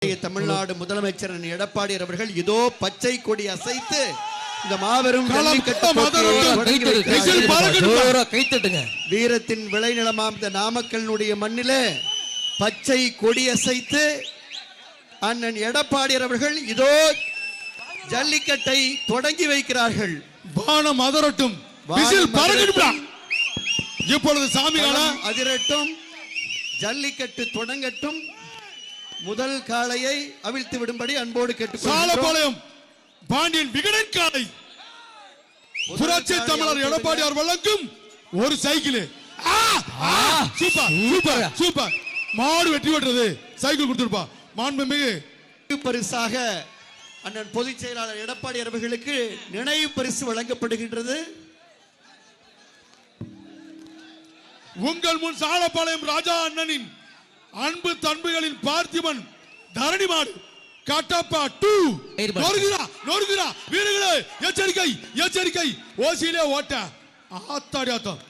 தமிழ்நாடு முதலமைச்சர் எடப்பாடி அவர்கள் இதோ பச்சை கொடி அசைத்து இந்த மாபெரும் வீரத்தின் விளைநிலமாம் இந்த நாமக்கல்லுடைய மண்ணிலே பச்சை கொடி அசைத்து அண்ணன் எடப்பாடி அவர்கள் இதோ ஜல்லிக்கட்டை தொடங்கி வைக்கிறார்கள். வானம் அதிரட்டும், இப்பொழுது சாமியாரா அதிரட்டும், ஜல்லிக்கட்டு தொடங்கட்டும். முதல் காளையை அவிழ்த்து விடும்படி அன்போடு கேட்டுக்கொள்கிறோம். பாண்டியன் விகடன் காளை புரட்சி தமிழர் எடப்பாடியார் வழங்கும் ஒரு சைக்கிள். Super super super. மாடு வெற்றி பெற்றது. சைக்கிள் கொடுத்திருப்பா. மாண்புமிகு பரிசாக அண்ணன் பொதுச் செயலாளர் எடப்பாடி அவர்களுக்கு நினைவு பரிசு வழங்கப்படுகின்றது. உங்கள் முன் சாலப்பாளையம் ராஜா அண்ணனின் அன்பு தன்புகளின் பார்த்திபன் தரணி மாடு கட்டப்பா 2 நொறுகிறா வீரர்களே, எச்சரிக்கை எச்சரிக்கை. ஓசியிலே ஓட்ட ஆத்தாடி ஆத்தம்.